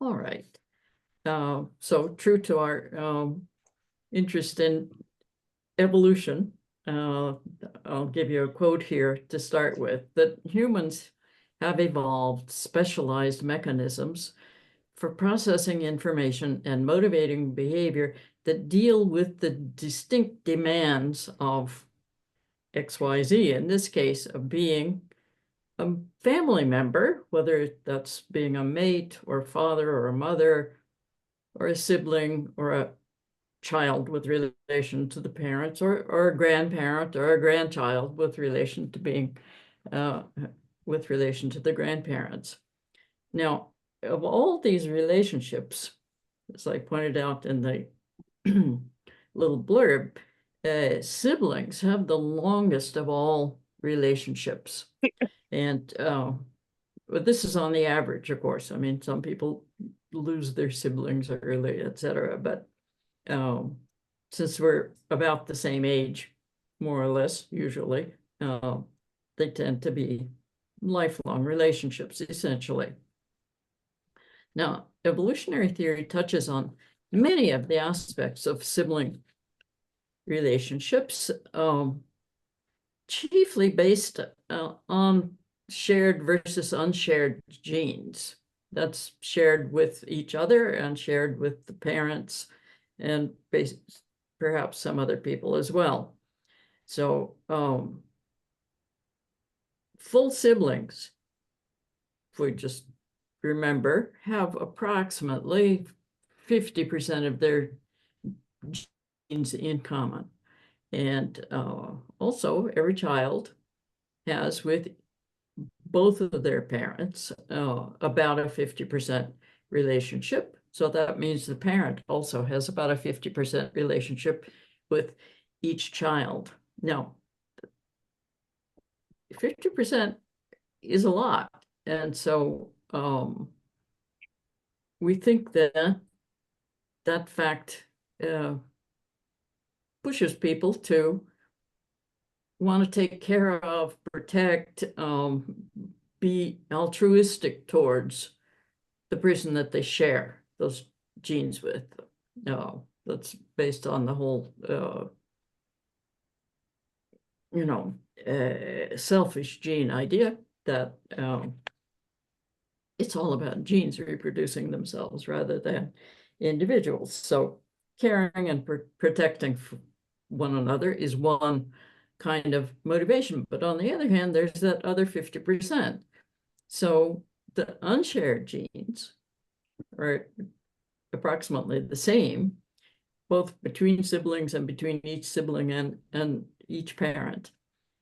All right. So true to our interest in evolution, I'll give you a quote here to start with, that humans have evolved specialized mechanisms for processing information and motivating behavior that deal with the distinct demands of XYZ, in this case, of being a family member, whether that's being a mate or father or a mother or a sibling or a child with relation to the parents, or a grandparent or a grandchild with relation to being with relation to the grandparents. Now, of all these relationships, as I pointed out in the little blurb, siblings have the longest of all relationships. And but this is on the average, of course. I mean, some people lose their siblings early, etc. But since we're about the same age, more or less, usually, they tend to be lifelong relationships, essentially. Now, evolutionary theory touches on many of the aspects of sibling relationships, chiefly based on shared versus unshared genes. That's shared with each other and shared with the parents and perhaps some other people as well. So full siblings, if we just remember, have approximately 50% of their genes in common. And also every child has with both of their parents about a 50% relationship. So that means the parent also has about a 50% relationship with each child. Now, 50% is a lot. And so we think that that fact pushes people to want to take care of, protect, be altruistic towards the person that they share those genes with. That's based on the whole, selfish gene idea that it's all about genes reproducing themselves rather than individuals. So caring and protecting one another is one kind of motivation. But on the other hand, there's that other 50%. So the unshared genes are approximately the same, both between siblings and between each sibling and each parent.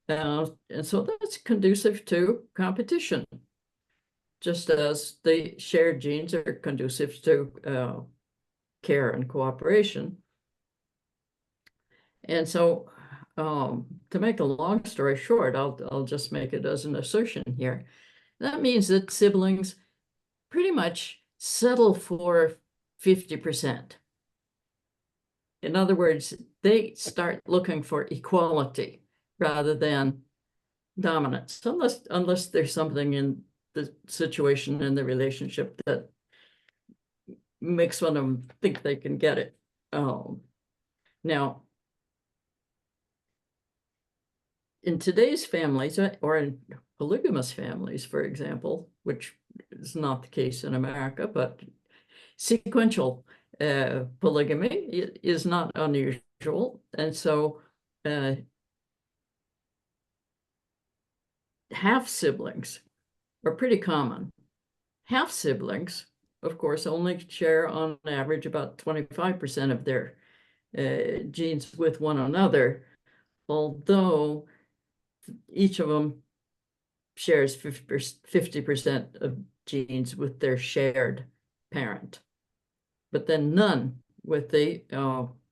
And so that's conducive to competition, just as the shared genes are conducive to care and cooperation. And so to make a long story short, I'll just make it as an assertion here. That means that siblings pretty much settle for 50%. In other words, they start looking for equality rather than dominance, unless there's something in the situation in the relationship that makes one of them think they can get it. Now, in today's families, or in polygamous families, for example, which is not the case in America, but sequential polygamy is not unusual. And so half siblings are pretty common. Half siblings, of course, only share on average about 25% of their genes with one another, although each of them shares 50% of genes with their shared parent, but then none with the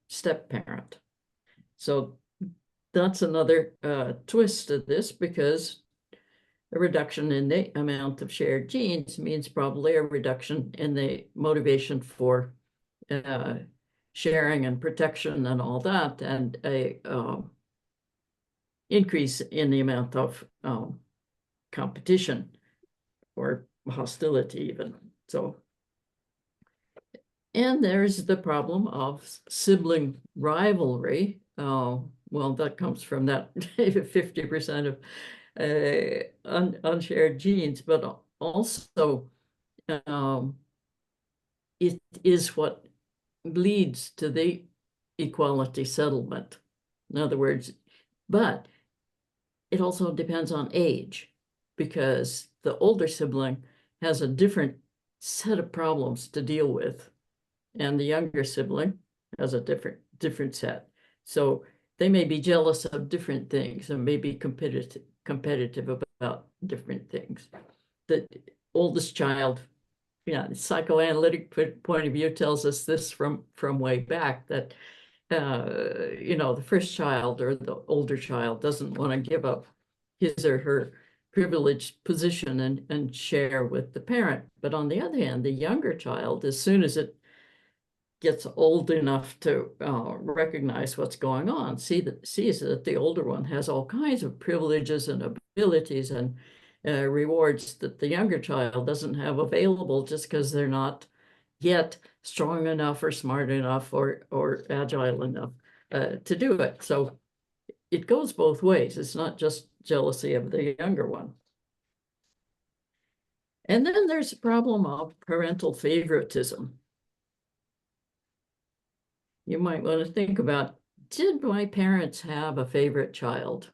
step parent. So that's another twist of this, because a reduction in the amount of shared genes means probably a reduction in the motivation for sharing and protection and all that, and a increase in the amount of competition or hostility even. So And there's the problem of sibling rivalry. Well, that comes from that 50% of unshared genes, but also it is what leads to the equality settlement. In other words, but it also depends on age, because the older sibling has a different set of problems to deal with, and the younger sibling has a different set. So they may be jealous of different things and may be competitive about different things. The oldest child, yeah, the psychoanalytic point of view tells us this from way back, that the first child or the older child doesn't want to give up his or her privileged position and share with the parent. But on the other hand, the younger child, as soon as it gets old enough to recognize what's going on, sees that the older one has all kinds of privileges and abilities and rewards that the younger child doesn't have available, just because they're not yet strong enough or smart enough or agile enough to do it. So it goes both ways. It's not just jealousy of the younger one. And then there's a problem of parental favoritism. You might want to think about, did my parents have a favorite child?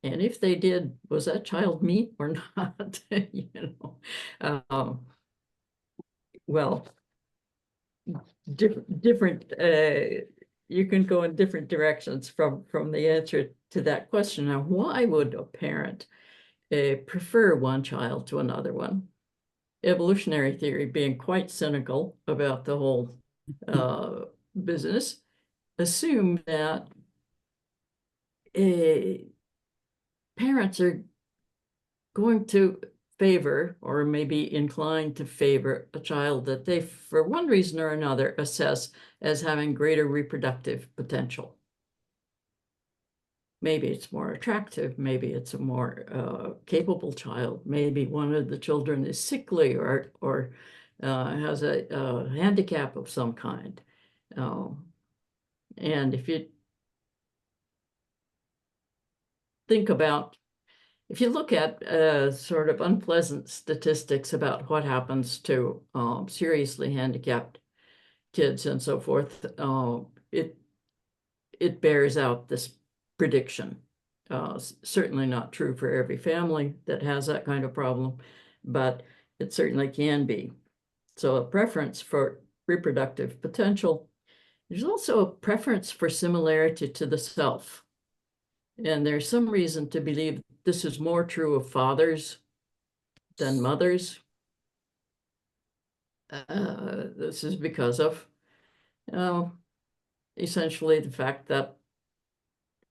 And if they did, was that child me or not? Well, different you can go in different directions from the answer to that question. Now, why would a parent prefer one child to another one? Evolutionary theory, being quite cynical about the whole business, assume that parents are going to favor, or maybe inclined to favor, a child that they, for one reason or another, assess as having greater reproductive potential. Maybe it's more attractive, maybe it's a more capable child, maybe one of the children is sickly or has a handicap of some kind. And if you think about, if you look at sort of unpleasant statistics about what happens to seriously handicapped kids and so forth, it bears out this prediction. Certainly not true for every family that has that kind of problem, but it certainly can be. So a preference for reproductive potential. There's also a preference for similarity to the self. And there's some reason to believe this is more true of fathers than mothers. This is because of essentially the fact that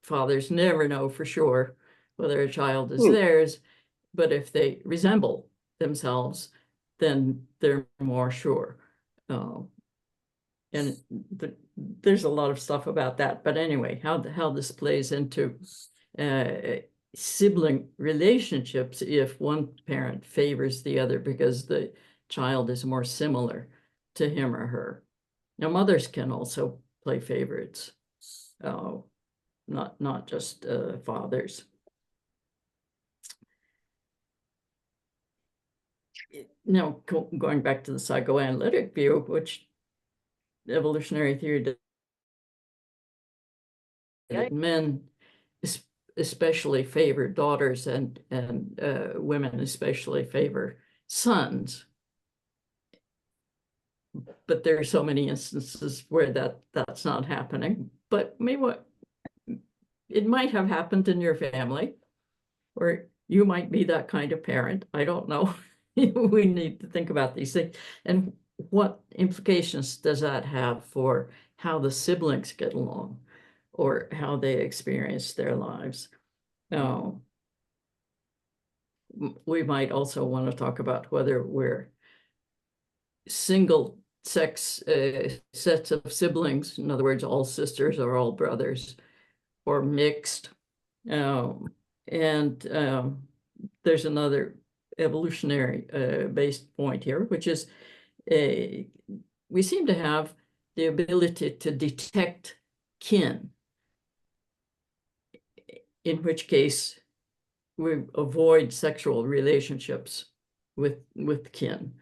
fathers never know for sure whether a child is theirs, but if they resemble themselves, then they're more sure. And there's a lot of stuff about that. But anyway, how this plays into sibling relationships if one parent favors the other because the child is more similar to him or her. Now, mothers can also play favorites, not just fathers. Now, going back to the psychoanalytic view, which evolutionary theory that men especially favor daughters and women especially favor sons. But there are so many instances where that's not happening. But maybe it might have happened in your family, or you might be that kind of parent. I don't know. We need to think about these things. And what implications does that have for how the siblings get along or how they experience their lives? We might also want to talk about whether we're single sex sets of siblings, in other words, all sisters or all brothers, or mixed. And there's another evolutionary based point here, which is we seem to have the ability to detect kin, in which case we avoid sexual relationships with kin.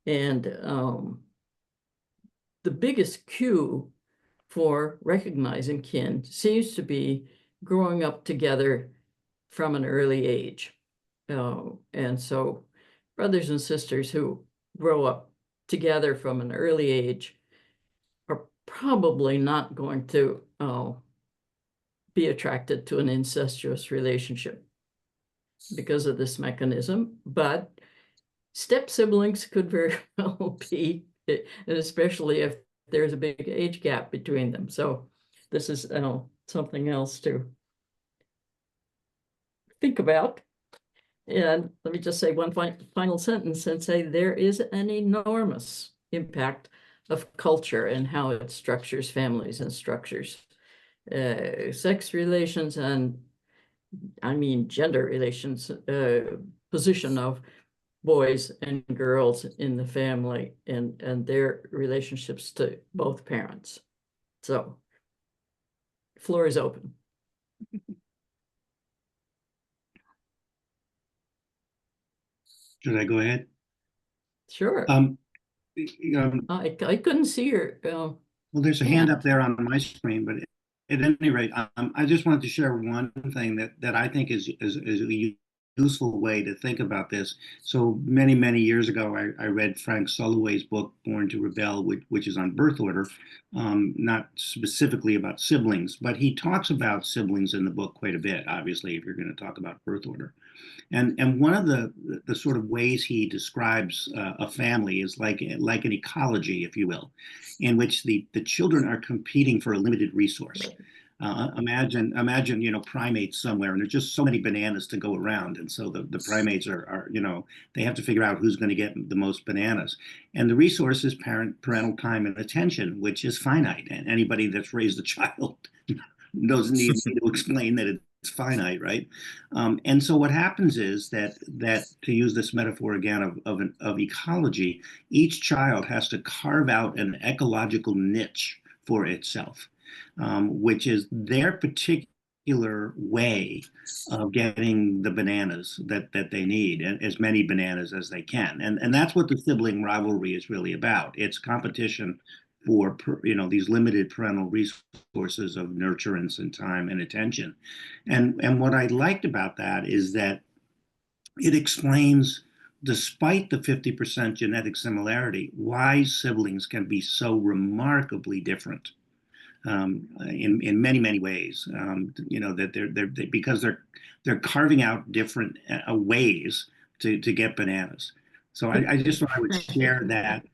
And the biggest cue for recognizing kin seems to be growing up together from an early age. And so brothers and sisters who grow up together from an early age are probably not going to be attracted to an incestuous relationship because of this mechanism. But step siblings could very well be, and especially if there's a big age gap between them. So this is something else to think about. And let me just say one final sentence and say there is an enormous impact of culture and how it structures families and structures sex relations, and I mean gender relations, position of boys and girls in the family, and their relationships to both parents. So floor is open. Should I go ahead? Sure. I couldn't see your well, there's a hand up there on my screen, but at any rate, I just wanted to share one thing that I think is a useful way to think about this. So many years ago, I read Frank Sulloway's book Born to Rebel, which is on birth order, not specifically about siblings, but he talks about siblings in the book quite a bit, obviously, if you're going to talk about birth order. And one of the sort of ways he describes a family is like an ecology, if you will, in which the children are competing for a limited resource. Imagine primates somewhere, and there's just so many bananas to go around, and so the primates are they have to figure out who's going to get the most bananas, and the resource is parental time and attention, which is finite, and anybody that's raised a child doesn't need me to explain that it's finite, right? And so what happens is that to use this metaphor again of ecology, each child has to carve out an ecological niche for itself, which is their particular way of getting the bananas that they need, and as many bananas as they can. And that's what the sibling rivalry is really about. It's competition for these limited parental resources of nurturance and time and attention. And what I liked about that is that it explains, despite the 50% genetic similarity, why siblings can be so remarkably different in many ways. That because they're carving out different ways to get bananas. So I just thought I would share that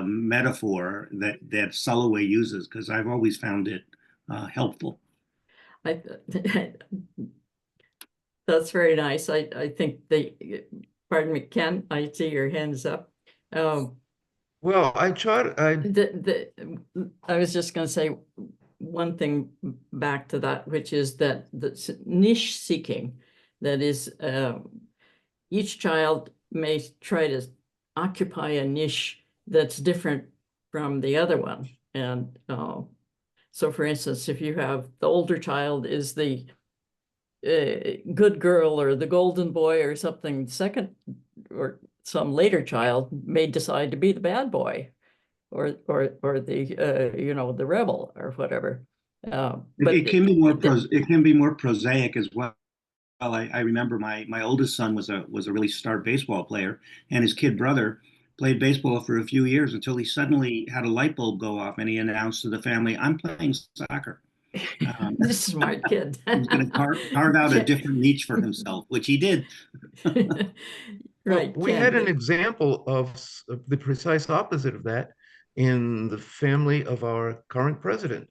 metaphor that Sulloway uses, because I've always found it helpful. That's very nice. I think pardon me, Ken, I see your hands up. Well, I was just going to say one thing back to that, which is that the niche seeking, that is, each child may try to occupy a niche that's different from the other one. And so, for instance, if you have the older child is the good girl or the golden boy or something, second or some later child may decide to be the bad boy or the the rebel or whatever. But it can be more prosaic as well. I remember my oldest son was a really star baseball player, and his kid brother played baseball for a few years until he suddenly had a light bulb go off, and he announced to the family, "I'm playing soccer." This smart kid. He's going to carve out a different niche for himself, which he did. Right. Well, we had an example of the precise opposite of that in the family of our current president.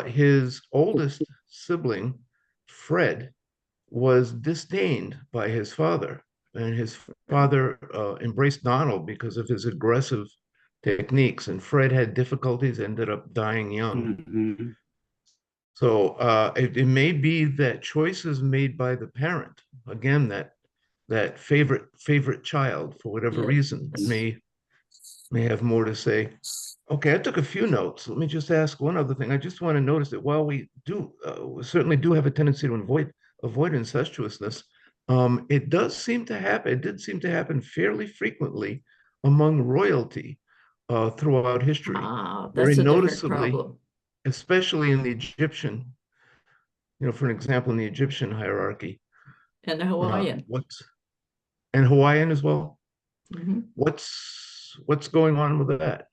His oldest sibling, Fred, was disdained by his father, and his father embraced Donald because of his aggressive techniques, and Fred had difficulties, ended up dying young. Mm-hmm. So it may be that choices made by the parent, again, that favorite child for whatever reason, may may have more to say. Okay, I took a few notes. Let me just ask one other thing. I just want to notice that while we certainly do have a tendency to avoid incestuousness, it does seem to happen. It did seem to happen fairly frequently among royalty throughout history, Ah, very that's a different noticeably, problem. especially in the Egyptian, for an example, in the Egyptian hierarchy. And Hawaiian. What's and Hawaiian as well? Mhm. What's going on with that?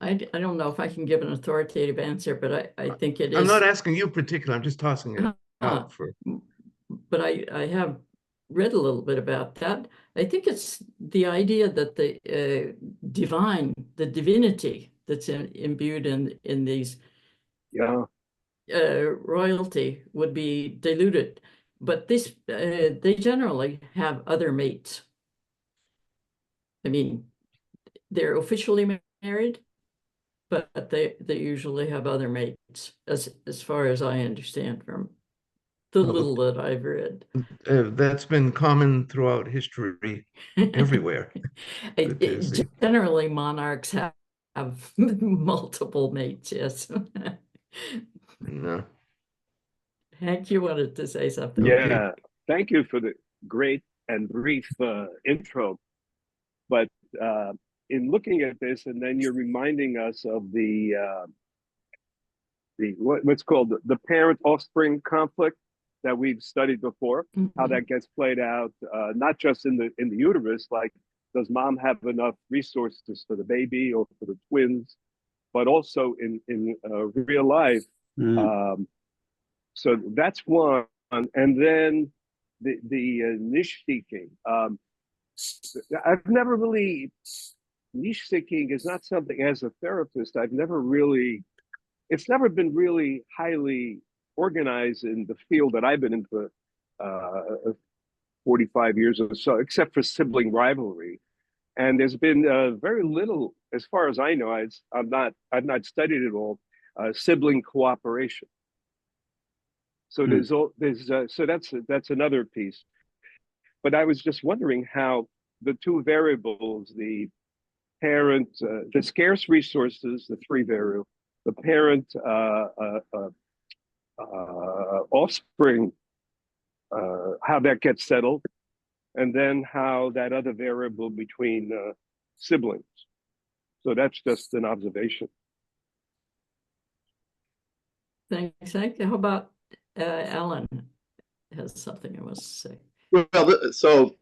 I don't know if I can give an authoritative answer, but I think it I'm is. not asking you particular. I'm just tossing it uh, out for. but I have read a little bit about that. I think it's the idea that the the divinity that's imbued in these Yeah. royalty would be diluted. But they generally have other mates. I mean, they're officially married, but they usually have other mates, as far as I understand from the little that I've read. That's been common throughout history everywhere. Generally, monarchs have multiple mates, yes. No. Hank, you wanted to say something. Yeah. Thank you for the great and brief intro. But in looking at this, and then you're reminding us of what's called the parent-offspring conflict that we've studied before, how that gets played out, not just in the uterus, like does mom have enough resources for the baby or for the twins, but also in real life. So that's one, and then the niche seeking. I've never really niche seeking is not something as a therapist. I've never really. It's never been really highly organized in the field that I've been in for 45 years or so, except for sibling rivalry. And there's been very little, as far as I know. I've not studied it all. Sibling cooperation. So so that's another piece. But I was just wondering how the two variables, the parent, the scarce resources, the three variables, the parent offspring, how that gets settled, and then how that other variable between siblings. So that's just an observation. Thanks, Hank. How about Alan has something he wants to say. Well, so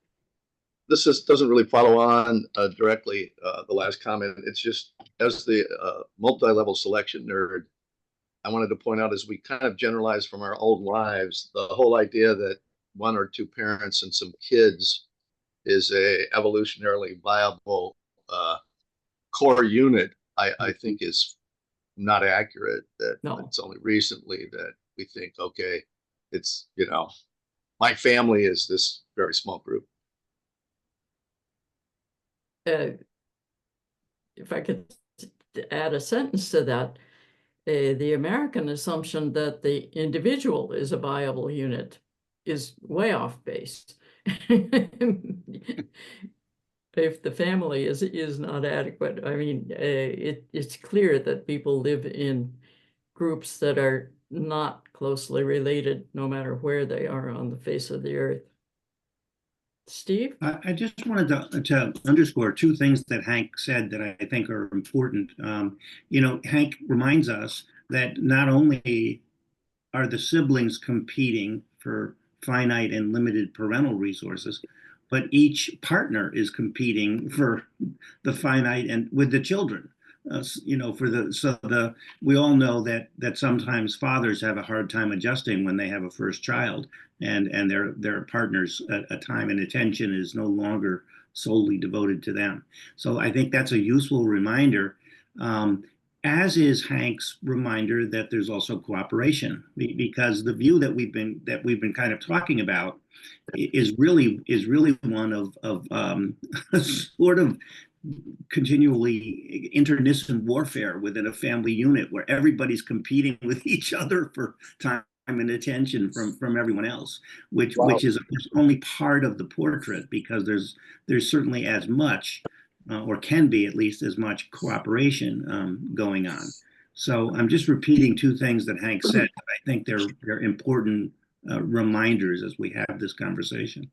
this doesn't really follow on directly the last comment. It's just as the multi-level selection nerd, I wanted to point out as we kind of generalize from our old lives, the whole idea that one or two parents and some kids is a evolutionarily viable core unit, I think is not accurate. That it's only recently that we think, okay, it's, my family is this very small group. If I could add a sentence to that, the American assumption that the individual is a viable unit is way off base. If the family is not adequate, I mean, it's clear that people live in groups that are not closely related, no matter where they are on the face of the earth. Steve? I just wanted to underscore two things that Hank said that I think are important. Hank reminds us that not only are the siblings competing for finite and limited parental resources, but each partner is competing for the finite and with the children. We all know that sometimes fathers have a hard time adjusting when they have a first child, and their partner's time and attention is no longer solely devoted to them. So I think that's a useful reminder, as is Hank's reminder that there's also cooperation, because the view that we've been kind of talking about is really one of sort of continually internecine warfare within a family unit where everybody's competing with each other for time and attention from everyone else, which Wow. which is of course only part of the portrait, because there's certainly as much, or can be at least as much cooperation going on. So I'm just repeating two things that Hank said. I think they're important reminders as we have this conversation.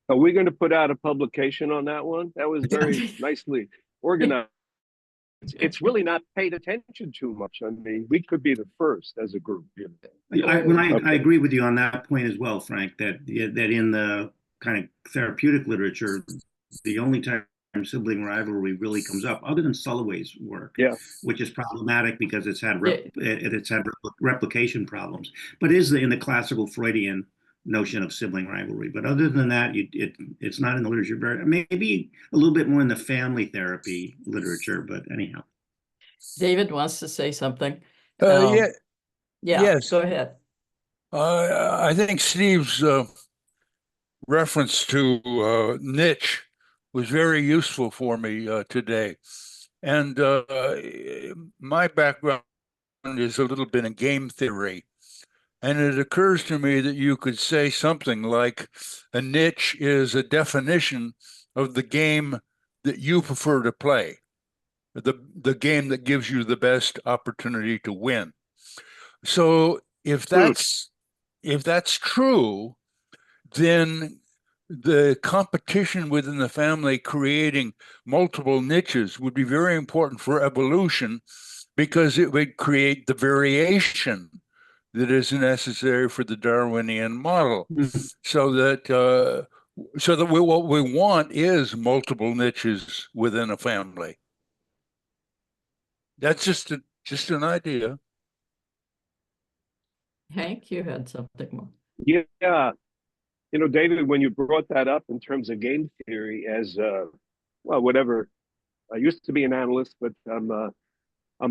Are we going to put out a publication on that one? That was very nicely organized. It's really not paid attention to much. I mean, we could be the first as a group. I agree with you on that point as well, Frank, that in the kind of therapeutic literature, the only time sibling rivalry really comes up, other than Sulliway's work, Yeah. which is problematic because it's had replication problems, but is in the classical Freudian notion of sibling rivalry. But other than that, it's not in the literature. Maybe a little bit more in the family therapy literature, but anyhow. David wants to say something. Yeah, Yeah, yes. go ahead. I think Steve's reference to niche was very useful for me today. And my background is a little bit in game theory. And it occurs to me that you could say something like a niche is a definition of the game that you prefer to play, the game that gives you the best opportunity to win. So if that's true, then the competition within the family creating multiple niches would be very important for evolution, because it would create the variation that is necessary for the Darwinian model. So that what we want is multiple niches within a family. That's just an idea. Hank, you had something more. Yeah. You know, David, when you brought that up in terms of game theory as, well, whatever, I used to be an analyst, but I'm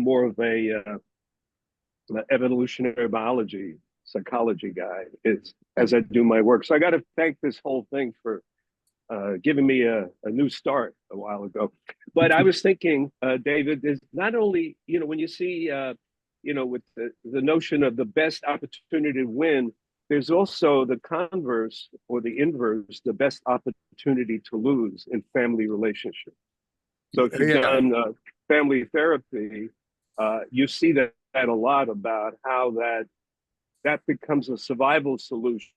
more of a evolutionary biology, psychology guy, as I do my work. So I got to thank this whole thing for giving me a new start a while ago. But I was thinking, David, is not only, you know, when you see, you know, with the notion of the best opportunity to win, there's also the converse or the inverse, the best opportunity to lose in family relationships. So if you've done family therapy, you see that a lot about how that becomes a survival solution.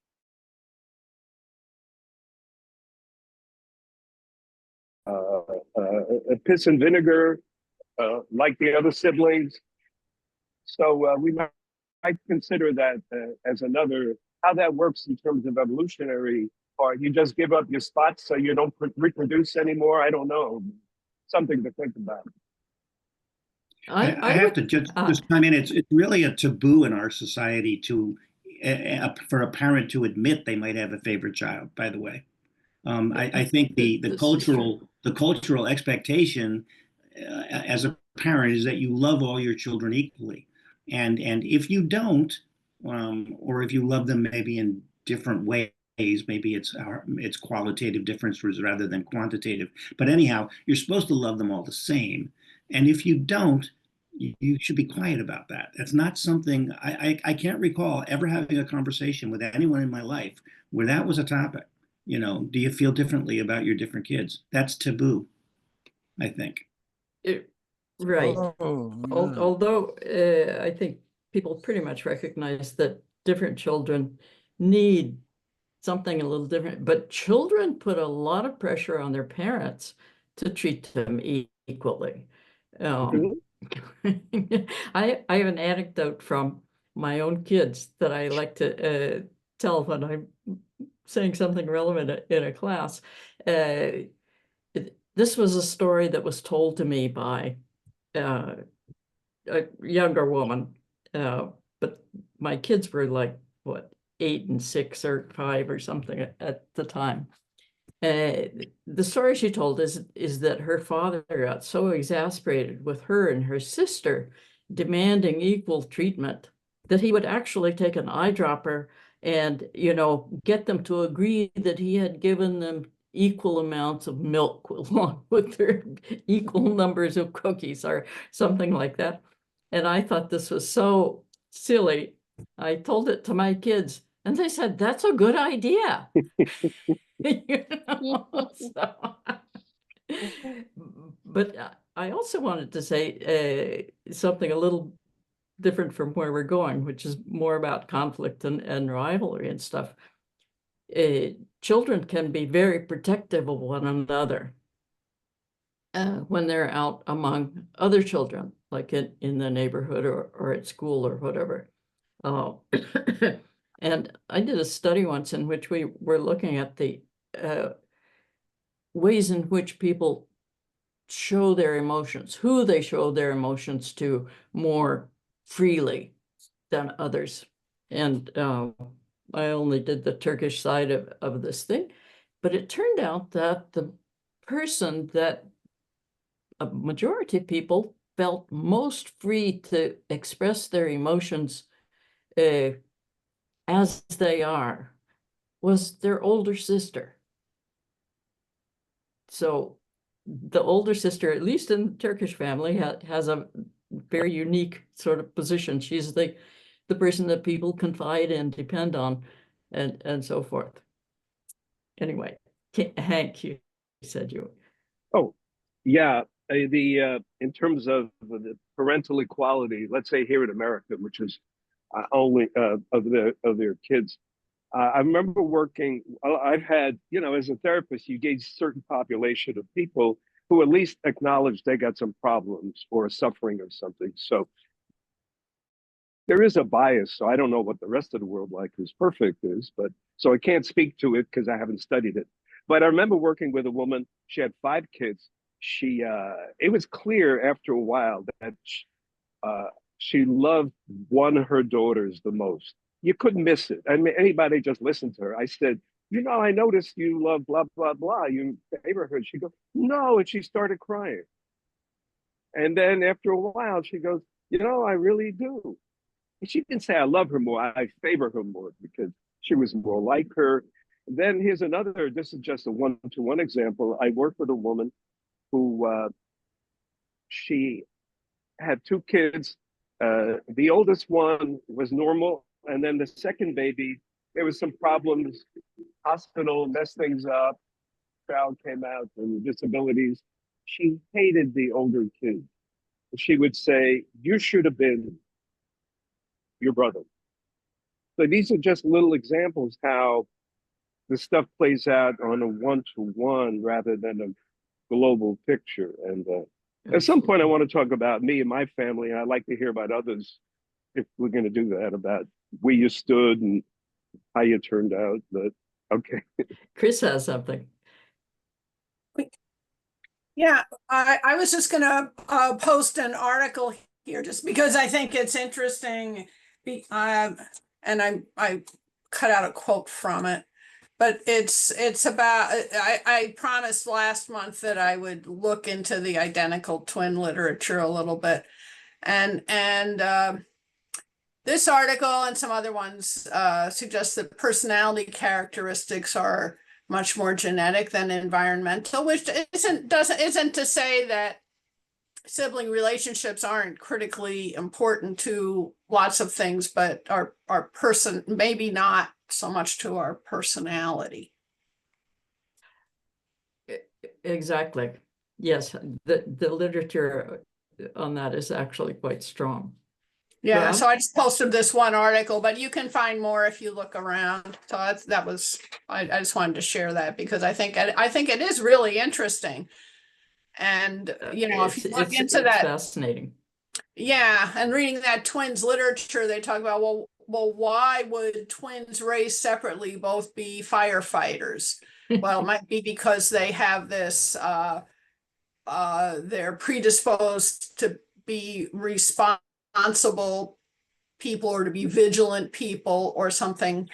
Piss and vinegar, like the other siblings. So we might consider that as another, how that works in terms of evolutionary part. You just give up your spots so you don't reproduce anymore. I don't know. Something to think about. I have to just chime in. It's really a taboo in our society to for a parent to admit they might have a favorite child. By the way, I think the cultural expectation as a parent is that you love all your children equally, and if you don't, or if you love them maybe in different ways, maybe it's qualitative differences rather than quantitative. But anyhow, you're supposed to love them all the same. And if you don't, you should be quiet about that. That's not something I can't recall ever having a conversation with anyone in my life where that was a topic. You know, do you feel differently about your different kids? That's taboo, I think. Right. Oh, yeah. Although I think people pretty much recognize that different children need something a little different, but children put a lot of pressure on their parents to treat them equally. I have an anecdote from my own kids that I like to tell when I'm saying something relevant in a class. This was a story that was told to me by a younger woman, but my kids were like, what, 8 and 6 or 5 or something at the time. The story she told is that her father got so exasperated with her and her sister demanding equal treatment that he would actually take an eyedropper and, you know, get them to agree that he had given them equal amounts of milk along with their equal numbers of cookies or something like that. And I thought this was so silly I told it to my kids and they said, that's a good idea. You know, so- But I also wanted to say something a little different from where we're going, which is more about conflict and rivalry and stuff. Children can be very protective of one another when they're out among other children, like in the neighborhood or at school or whatever. And I did a study once in which we were looking at the ways in which people show their emotions, who they show their emotions to more freely than others. And I only did the Turkish side of this thing, but it turned out that the person that a majority of people felt most free to express their emotions as they are was their older sister. So the older sister, at least in the Turkish family, has a very unique sort of position. She's the person that people confide in, depend on, and so forth. Anyway, Hank, you said you. Oh, yeah. In terms of the parental equality, let's say here in America, which is only of their kids. I remember working. I've had, as a therapist, you gauge certain population of people who at least acknowledge they got some problems or suffering or something. So there is a bias. So I don't know what the rest of the world like who's perfect is, but so I can't speak to it because I haven't studied it. But I remember working with a woman. She had 5 kids. It was clear after a while that she loved one of her daughters the most. You couldn't miss it. I mean, anybody just listened to her. I said, I noticed you love blah, blah, blah. You favor her. She goes, no. And she started crying. And then after a while, she goes, I really do. And she didn't say I love her more. I favor her more because she was more like her. Then here's another, this is just a one-to-one example. I worked with a woman who she had 2 kids. The oldest one was normal. And then the second baby, there was some problems. Hospital messed things up. Child came out and disabilities. She hated the older kid. She would say, you should have been your brother. So these are just little examples how the stuff plays out on a one-to-one rather than a global picture. And at some point, I want to talk about me and my family, and I'd like to hear about others if we're going to do that, about where you stood and how you turned out. But okay. Chris has something. Yeah, I was just going to post an article here just because I think it's interesting. And I cut out a quote from it, but it's about, I promised last month that I would look into the identical twin literature a little bit. And this article and some other ones suggest that personality characteristics are much more genetic than environmental, which isn't to say that sibling relationships aren't critically important to lots of things, but our person, maybe not so much to our personality. Exactly. Yes, the literature on that is actually quite strong. Yeah, Rob? so I just posted this one article, but you can find more if you look around. So I just wanted to share that because I think it is really interesting. And if you look into that, fascinating. Yeah, and reading that twins literature, they talk about well, why would twins raised separately both be firefighters? Well, it might be because they have this they're predisposed to be responsible people or to be vigilant people or something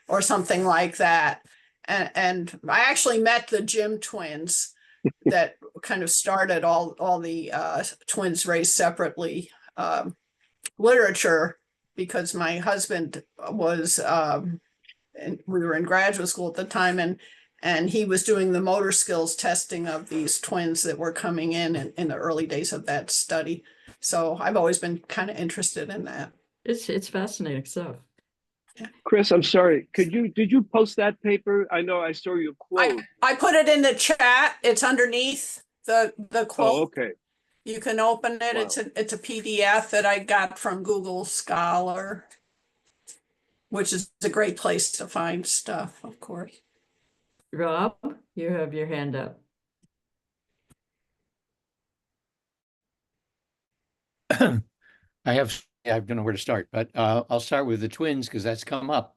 like that. And I actually met the Jim twins that kind of started all the twins raised separately literature because my husband was and we were in graduate school at the time, and he was doing the motor skills testing of these twins that were coming in the early days of that study. So I've always been kind of interested in that. it's fascinating stuff. Chris, I'm sorry. Did you post that paper? I know I saw your quote. I put it in the chat. It's underneath the Oh, quote. okay. You can open it. Wow. It's a PDF that I got from Google Scholar, which is a great place to find stuff, of course. Rob, you have your hand up. I don't know where to start, but I'll start with the twins because that's come up.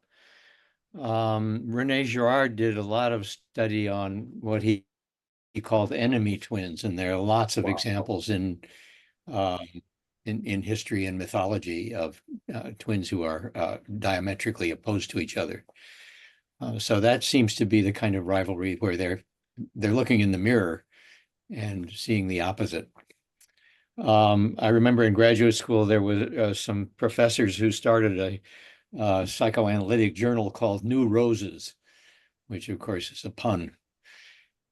Rene Girard did a lot of study on what he called enemy twins, and there are lots of Wow. examples in history and mythology of twins who are diametrically opposed to each other. So that seems to be the kind of rivalry where they're looking in the mirror and seeing the opposite. I remember in graduate school, there was some professors who started a psychoanalytic journal called New Roses, which of course is a pun.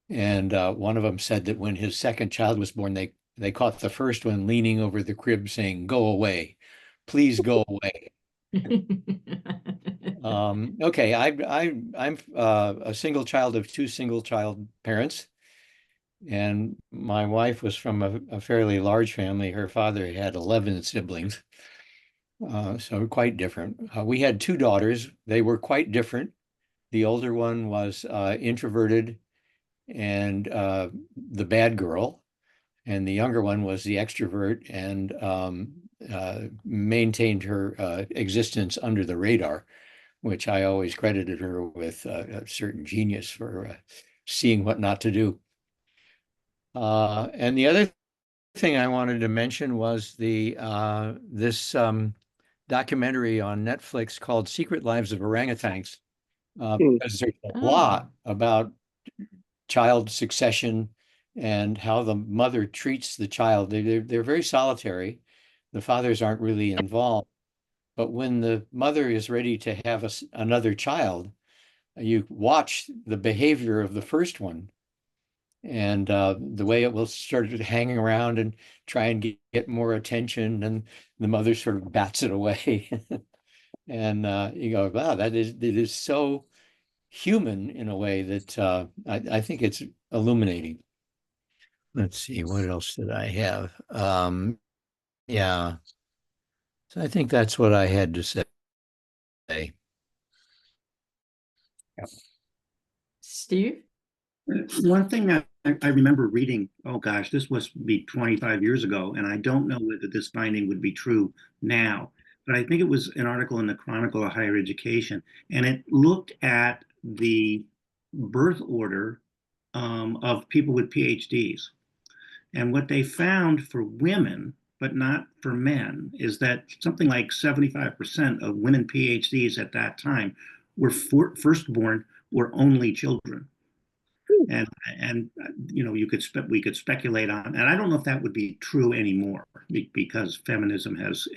And one of them said that when his second child was born, they caught the first one leaning over the crib saying, "Go away, please go away." Okay, I'm a single child of two single child parents. And my wife was from a fairly large family. Her father had 11 siblings, so quite different. We had two daughters. They were quite different. The older one was introverted and the bad girl, and the younger one was the extrovert and maintained her existence under the radar, which I always credited her with a certain genius for seeing what not to do. And the other thing I wanted to mention was this documentary on Netflix called Secret Lives of Orangutans, because there's a lot about child succession and how the mother treats the child. They're very solitary. The fathers aren't really involved. But when the mother is ready to have another child, you watch the behavior of the first one and the way it will start hanging around and try and get more attention, and the mother sort of bats it away. And you go, wow, it is so human in a way that I think it's illuminating. Let's see, what else did I have? Yeah, so I think that's what I had to say. Steve? One thing that I remember reading, oh gosh, this must be 25 years ago, and I don't know whether this finding would be true now, but I think it was an article in the Chronicle of Higher Education, and it looked at the birth order of people with PhDs. And what they found for women, but not for men, is that something like 75% of women PhDs at that time were firstborn were only children. And you know, we could speculate on, and I don't know if that would be true anymore because feminism has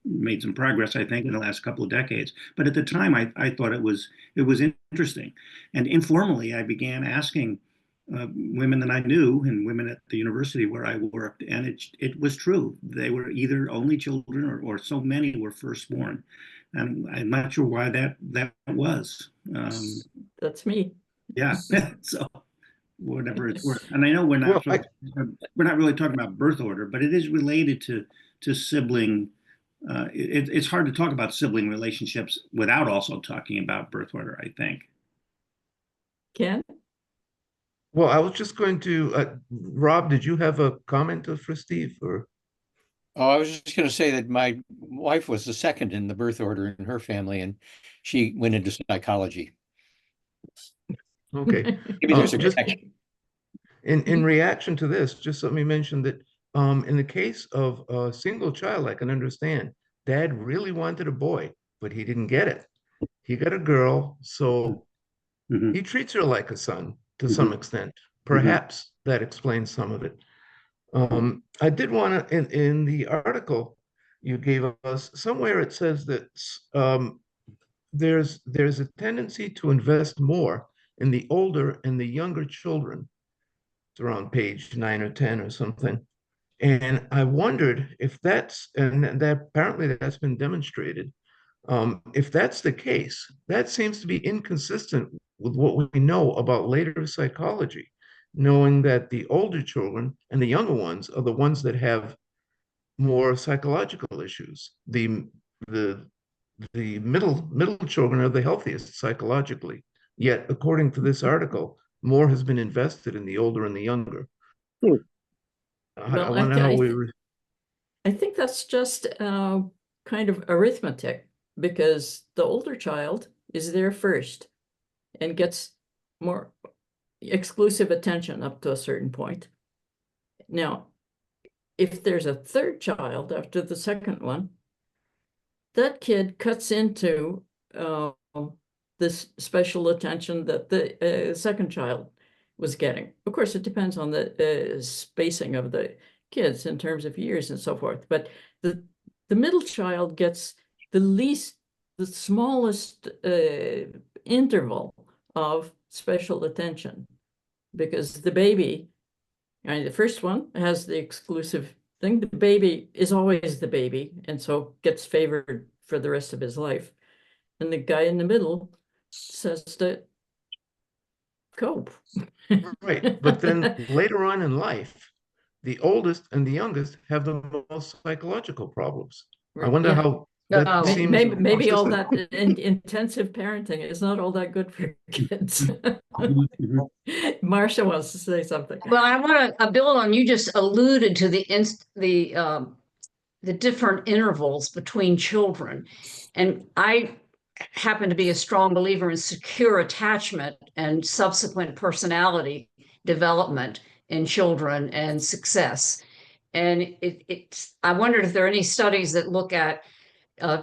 made some progress, I think, in the last couple of decades. But at the time, I thought it was interesting, and informally, I began asking women that I knew and women at the university where I worked, and it was true. They were either only children or so many were firstborn, and I'm not sure why that was. That's me. Yeah, so whatever it's worth. And I know we're not really talking about birth order, but it is related to sibling. It's hard to talk about sibling relationships without also talking about birth order, I think. Ken? Well, I was just going to, Rob, did you have a comment for Steve or? Oh, I was just going to say that my wife was the second in the birth order in her family, and she went into psychology. Okay. Maybe there's a Just connection. in reaction to this, just let me mention that in the case of a single child, I can understand dad really wanted a boy, but he didn't get it. He got a girl, so Mhm. he treats her like a son to some Mhm. extent. Perhaps that explains some of it. I did want to, in the article you gave us, somewhere it says that there's a tendency to invest more in the older and the younger children. It's around page 9 or 10 or something. And I wondered if and that apparently that's been demonstrated. If that's the case, that seems to be inconsistent with what we know about later psychology, knowing that the older children and the younger ones are the ones that have more psychological issues. The middle children are the healthiest psychologically. Yet, according to this article, more has been invested in the older and the younger. Hmm. I Well, wonder how we. I think that's just kind of arithmetic, because the older child is there first and gets more exclusive attention up to a certain point. Now, if there's a third child after the second one, that kid cuts into this special attention that the second child was getting. Of course, it depends on the spacing of the kids in terms of years and so forth. But the middle child gets the smallest interval of special attention, because the baby, the first one has the exclusive thing. The baby is always the baby, and so gets favored for the rest of his life. And the guy in the middle says to cope. Right, but then later on in life, the oldest and the youngest have the most psychological problems. I wonder how that seems maybe all that consistent. intensive parenting is not all that good for kids. Mhm. Marcia wants to say something. Well, I want to build on, you just alluded to the different intervals between children. And I happen to be a strong believer in secure attachment and subsequent personality development in children and success. And I wondered if there are any studies that look at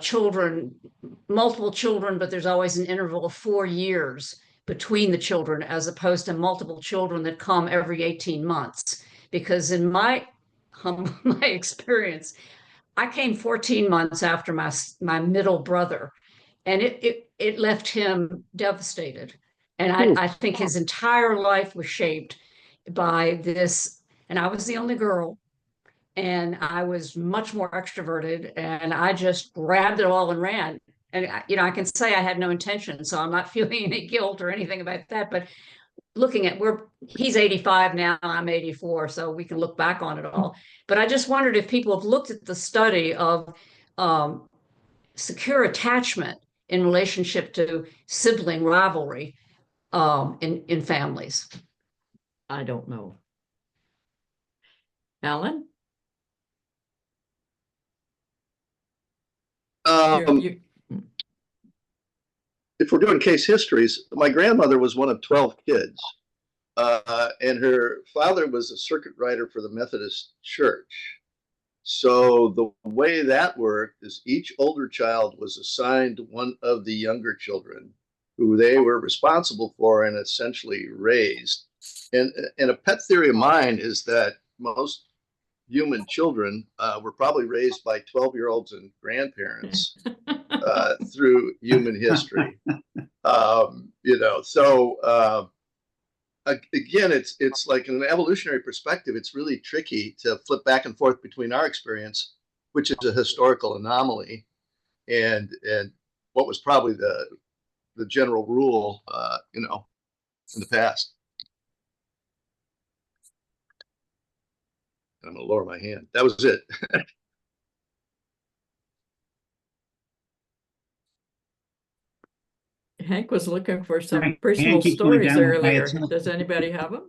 children, multiple children, but there's always an interval of 4 years between the children, as opposed to multiple children that come every 18 months. Because in my experience, I came 14 months after my middle brother, and it left him devastated. And I think his entire life was shaped by this. And I was the only girl, and I was much more extroverted, and I just grabbed it all and ran. And I can say I had no intention, so I'm not feeling any guilt or anything about that. But looking at he's 85 now, I'm 84, so we can look back on it all. But I just wondered if people have looked at the study of secure attachment in relationship to sibling rivalry in families. I don't know. Alan? If we're doing case histories, my grandmother was one of 12 kids, and her father was a circuit rider for the Methodist Church. So the way that worked is each older child was assigned one of the younger children who they were responsible for and essentially raised. And a pet theory of mine is that most human children were probably raised by 12-year-olds and grandparents through human history. Again, it's like in an evolutionary perspective, it's really tricky to flip back and forth between our experience, which is a historical anomaly, and what was probably the general rule, in the past. I'm gonna lower my hand. That was it. Hank was looking for some Hank personal keeps going stories down by earlier. itself. Does anybody have them?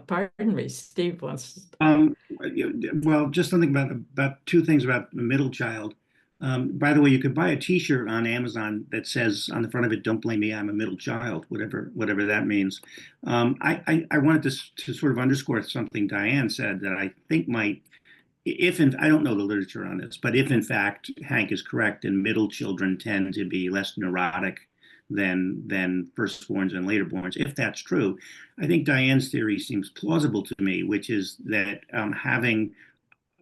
Pardon me, Steve wants. Well, just something about two things about the middle child. By the way, you could buy a T-shirt on Amazon that says on the front of it, "Don't blame me, I'm a middle child," whatever that means. I wanted to sort of underscore something Diane said that I think might, I don't know the literature on this, but if in fact Hank is correct and middle children tend to be less neurotic than firstborns and laterborns, if that's true, I think Diane's theory seems plausible to me, which is that having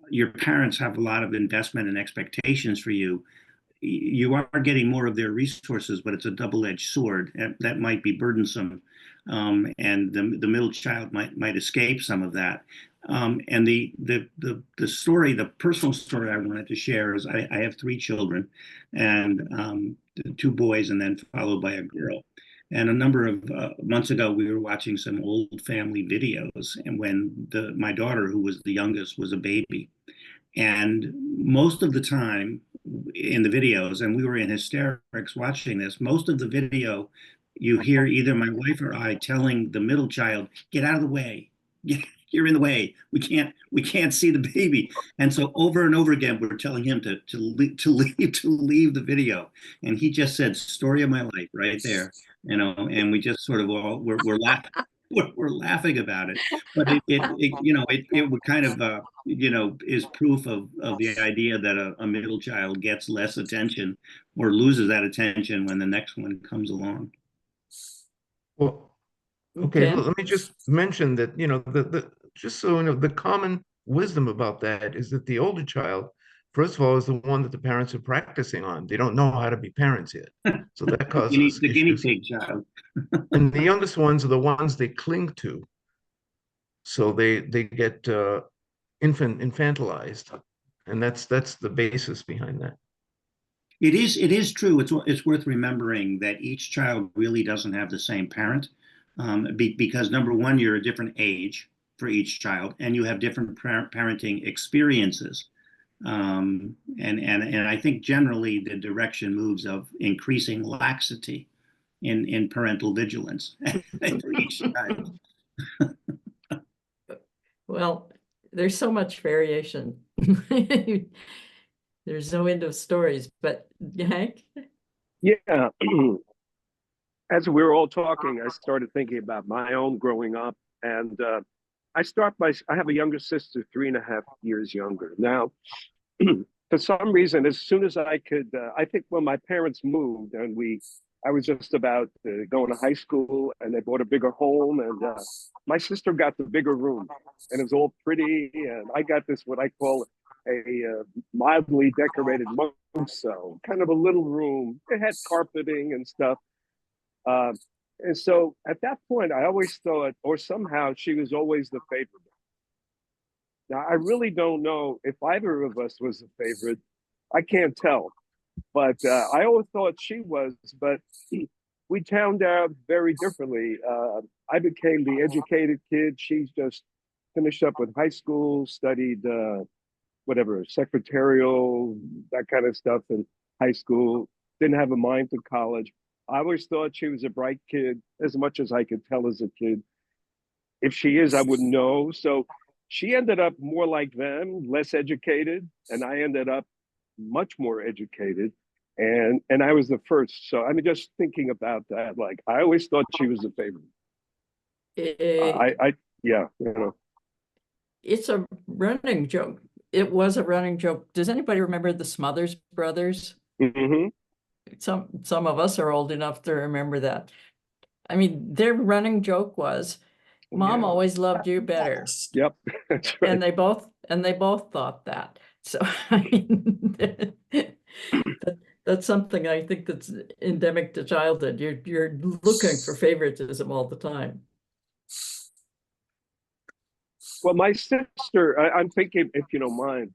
your parents have a lot of investment and expectations for you, you are getting more of their resources, but it's a double-edged sword that might be burdensome, and the middle child might escape some of that. And the story, the personal story I wanted to share is I have 3 children, and 2 boys, and then followed by a girl. And a number of months ago, we were watching some old family videos, and when my daughter, who was the youngest, was a baby, and most of the time in the videos, and we were in hysterics watching this, most of the video, you hear either my wife or I telling the middle child, "Get out of the way. You're in the way. We can't see the baby." And so over and over again, we're telling him to leave the video. And he just said, "Story of my life," right there, and we just sort of we're laughing. We're laughing about it, but it would kind of is proof of the idea that a middle child gets less attention or loses that attention when the next one comes along. Well, okay, Ken? let me just mention that, just so you know, the common wisdom about that is that the older child, first of all, is the one that the parents are practicing on. They don't know how to be parents yet. So that causes The guinea issues. pig child. And the youngest ones are the ones they cling to. So they get infantilized. And that's the basis behind that. It is true. It's worth remembering that each child really doesn't have the same parent, because number one, you're a different age for each child, and you have different parenting experiences. And I think generally the direction moves of increasing laxity in parental vigilance for each child. Well, there's so much variation. There's no end of stories, but Hank? Yeah. As we were all talking, I started thinking about my own growing up. And I have a younger sister, 3.5 years younger. Now, for some reason, as soon as I could, I think when my parents moved and I was just about going to high school, and they bought a bigger home, and my sister got the bigger room, and it was all pretty, and I got this, what I call a mildly decorated monk cell, kind of a little room. It had carpeting and stuff. And so at that point, I always thought, or somehow she was always the favorite. Now, I really don't know if either of us was a favorite. I can't tell. But I always thought she was, but we turned out very differently. I became the educated kid. She's just finished up with high school, studied whatever, secretarial, that kind of stuff in high school, didn't have a mind to college. I always thought she was a bright kid, as much as I could tell as a kid. If she is, I wouldn't know. So she ended up more like them, less educated, and I ended up much more educated. And I was the first. So I'm just thinking about that. Like, I always thought she was the favorite. Yeah, It's a running joke. It was a running joke. Does anybody remember the Smothers Brothers? Mm-hmm. Some of us are old enough to remember that. I mean, their running joke was, "Mom always loved you better." Yep, that's right. And they both thought that. So I mean, that's something I think that's endemic to childhood. You're looking for favoritism all the time. Well, my sister, I'm thinking, if you don't mind,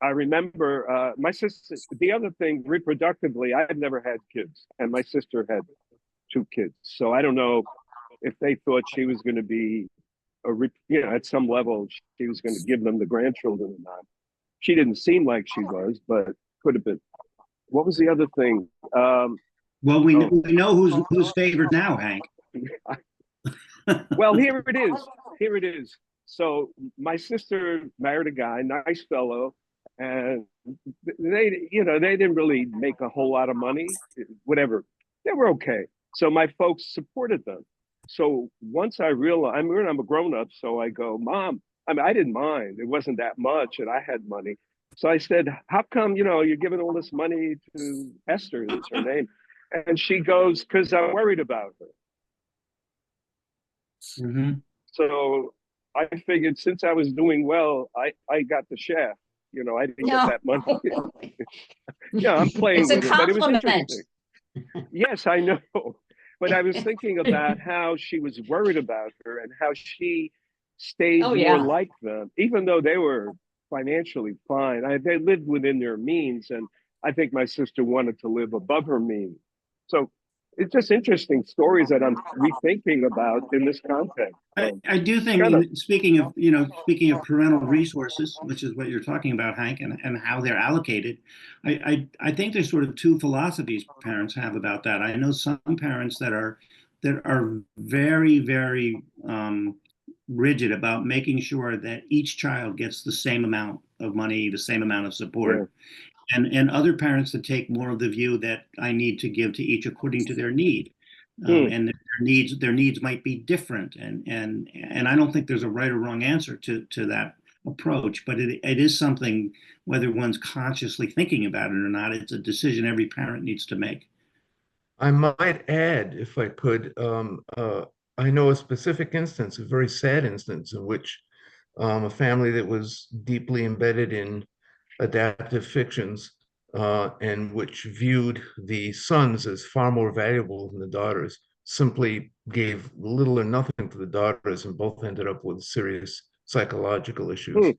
I remember my sister, the other thing, reproductively, I've never had kids, and my sister had 2 kids. So I don't know if they thought she was going to be, at some level, she was going to give them the grandchildren or not. She didn't seem like she was, but could have been. What was the other thing? Well, we know who's favored now, Hank. Well, here it is. Here it is. So my sister married a guy, nice fellow, and they didn't really make a whole lot of money, whatever. They were okay. So my folks supported them. So once I realized, I'm a grown up, so I go, Mom, I didn't mind. It wasn't that much, and I had money. So I said, how come, you're giving all this money to Esther, is her name? And she goes, because I'm worried about her. Mm-hmm. So I figured since I was doing well, I got the shaft. I didn't get that money. Yeah, I'm playing with it, but it was interesting. Yes, I know. But I was thinking about how she was worried about her and how she stayed Oh, more yeah. like them, even though they were financially fine. They lived within their means, and I think my sister wanted to live above her means. So it's just interesting stories that I'm rethinking about in this context. So I do think, kind of, speaking of, speaking of parental resources, which is what you're talking about, Hank, and how they're allocated, I think there's sort of two philosophies parents have about that. I know some parents that are very, very rigid about making sure that each child gets the same amount of money, the same amount of yeah. support, and other parents that take more of the view that I need to give to each according to their need. And their needs might be different, and I don't think there's a right or wrong answer to that approach, but it is something, whether one's consciously thinking about it or not, it's a decision every parent needs to make. I might add, if I could, I know a specific instance, a very sad instance in which a family that was deeply embedded in adaptive fictions and which viewed the sons as far more valuable than the daughters, simply gave little or nothing to the daughters, and both ended up with serious psychological issues.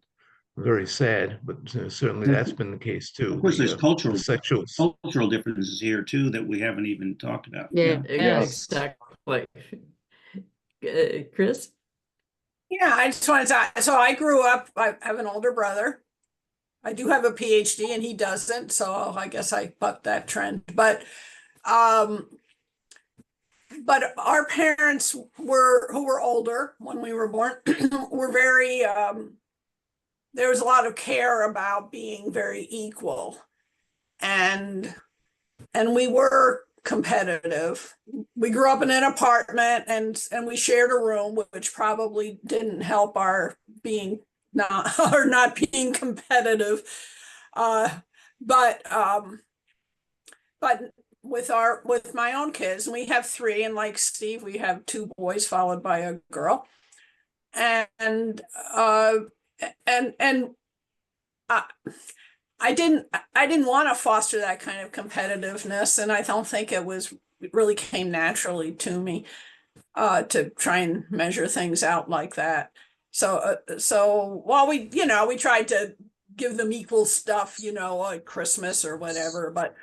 Very sad, but certainly that's been the case Of too. course, there's The sexual. cultural differences here too that we haven't even talked about. Yeah, Yes. exactly. Chris? Yeah, I just wanted to, so I grew up, I have an older brother. I do have a PhD and he doesn't, so I guess I bucked that trend. Um, but our parents who were older when we were born, were very, there was a lot of care about being very equal. And we were competitive. We grew up in an apartment and we shared a room, which probably didn't help our being not or not being competitive. But with my own kids, and we have three, and like Steve, we have two boys followed by a girl, and I didn't want to foster that kind of competitiveness, and I don't think it really came naturally to me to try and measure things out like that. So while we tried to give them equal stuff, like Christmas or whatever, but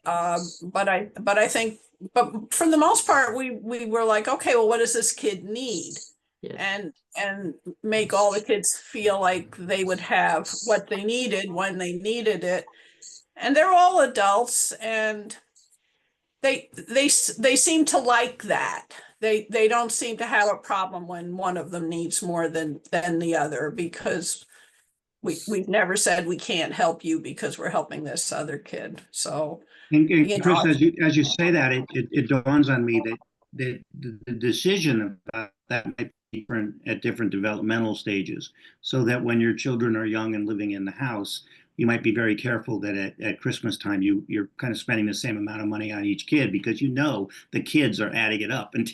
I think, but for the most part, we were like, okay, well, what does this kid need? Yeah. And make all the kids feel like they would have what they needed when they needed it. And they're all adults, and they seem to like that. They don't seem to have a problem when one of them needs more than the other, because we've never said we can't help you because we're helping this other kid. So, And Chris, as you say that, it dawns on me that the decision about that might be different at different developmental stages. So that when your children are young and living in the house, you might be very careful that at Christmas time you're kind of spending the same amount of money on each kid, because the kids are adding it up and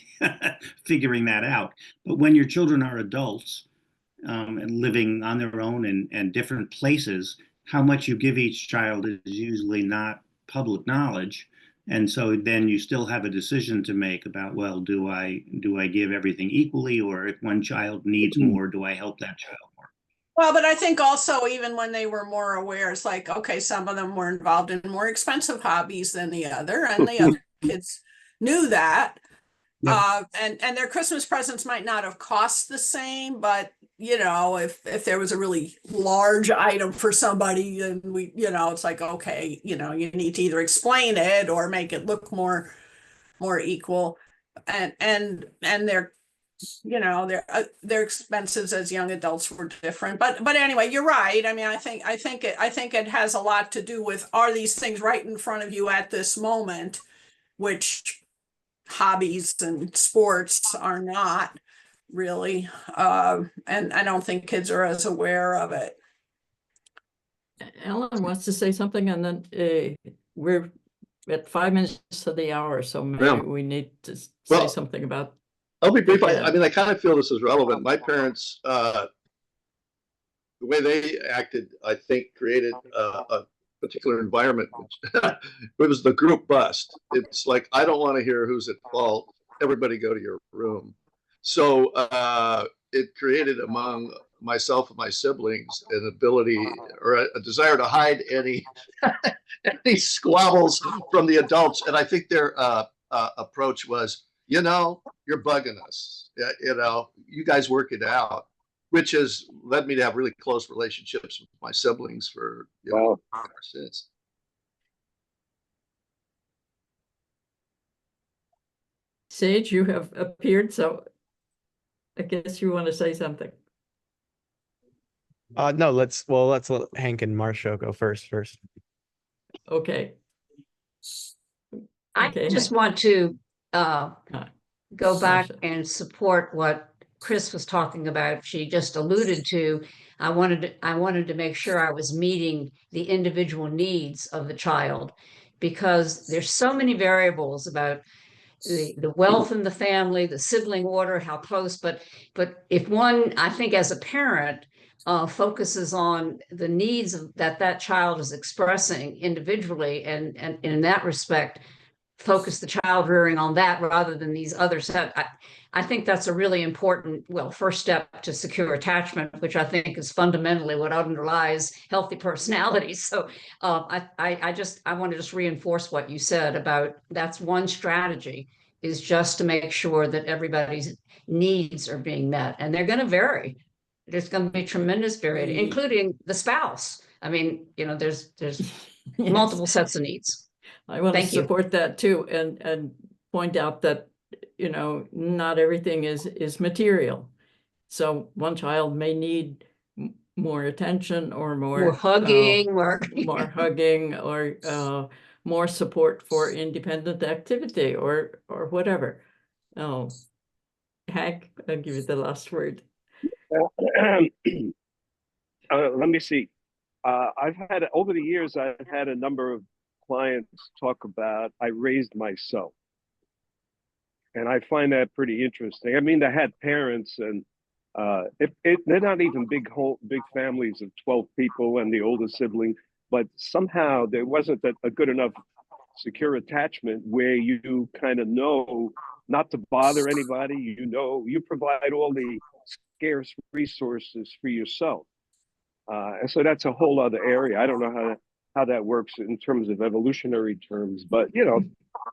figuring that out. But when your children are adults and living on their own and different places, how much you give each child is usually not public knowledge. And so then you still have a decision to make about, well, do I give everything equally, or if one child needs more, do I help that child more? Well, but I think also, even when they were more aware, it's like, okay, some of them were involved in more expensive hobbies than the other, and the other kids knew that. Yeah. And their Christmas presents might not have cost the same, but if there was a really large item for somebody, and it's like, okay, you need to either explain it or make it look more equal, and their their expenses as young adults were different. But anyway, you're right. I mean, I think it has a lot to do with, are these things right in front of you at this moment, which hobbies and sports are not really, and I don't think kids are as aware of it. Ellen wants to say something, and then we're at 5 minutes to the hour, so maybe we need to say something about. I'll be brief. I mean, I kind of feel this is relevant. My parents, the way they acted, I think, created a particular environment. It was the group bust. It's like, I don't want to hear who's at fault. Everybody go to your room. So it created among myself and my siblings an ability or a desire to hide any any squabbles from the adults. And I think their approach was, you know, you're bugging us. You know, you guys work it out, which has led me to have really close relationships with my siblings for ever since. Sage, you have appeared, so I guess you want to say something. No, let's let Hank and Marcia go first. Okay. I Okay, just Hank. want to go back Marcia. and support what Chris was talking about. She just alluded to, I wanted to make sure I was meeting the individual needs of the child, because there's so many variables about the wealth in the family, the sibling order, how close, but if one, I think as a parent, focuses on the needs that child is expressing individually, and in that respect, focus the child rearing on that rather than these other set. I think that's a really important, first step to secure attachment, which I think is fundamentally what underlies healthy personalities. So I want to just reinforce what you said about that's one strategy, is just to make sure that everybody's needs are being met, and they're going to vary. There's going to be tremendous variety, including the spouse. I mean, there's Yes. multiple sets of needs. I want to Thank you. support that too, and point out that, not everything is material. So one child may need more attention or more hugging, more hugging, or more support for independent activity, or whatever. Oh, Hank, I'll give you the last word. Let me see. Over the years, I've had a number of clients talk about, I raised myself. And I find that pretty interesting. I mean, they had parents, and they're not even big families of 12 people and the older sibling, but somehow there wasn't a good enough secure attachment where you kind of know not to bother anybody. You provide all the scarce resources for yourself. And so that's a whole other area. I don't know how that works in terms of evolutionary terms, but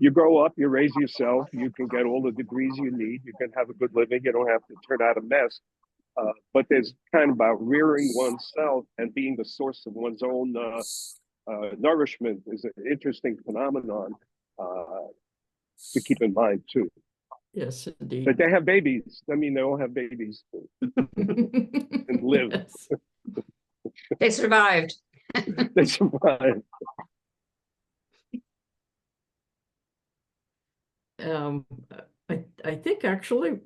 you grow up, you raise yourself, you can get all the degrees you need, you can have a good living, you don't have to turn out a mess. But there's kind of about rearing oneself and being the source of one's own nourishment is an interesting phenomenon to keep in mind too. Yes, indeed. But they have babies. I mean, they all have babies and live. Yes. They survived. They survived. I think actually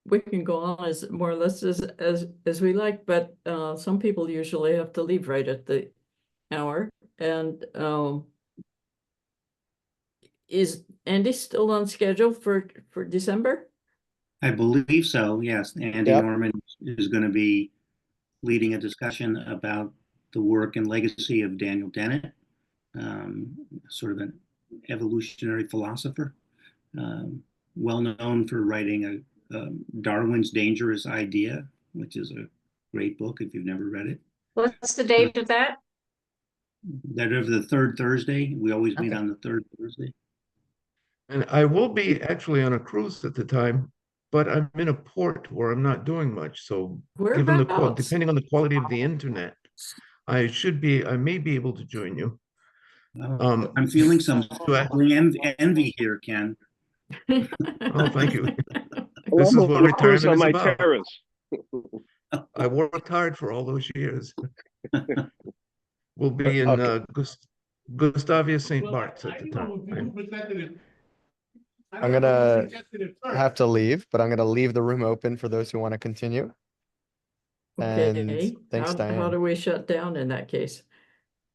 we can go on as more or less as we like, but some people usually have to leave right at the hour. And is Andy still on schedule for December? I believe so, yes. Andy Norman is going to be leading a discussion about the work and legacy of Daniel Dennett, sort of an evolutionary philosopher, well known for writing Darwin's Dangerous Idea, which is a great book if you've never read it. What's the date of that? That of the third Thursday. We always meet on the third Thursday. And I will be actually on a cruise at the time, but I'm in a port where I'm not doing much. So given depending on the quality of the internet, I may be able to join you. I'm feeling some envy here, Ken. Oh, thank you. Well, This is what retirement is on my about. terrace. I worked hard for all those years. We'll be in Gustavia St. Bart's at the time. I'm gonna have to leave, but I'm gonna leave the room open for those who want to continue. And Okay. thanks, Diane. How do we shut down in that case?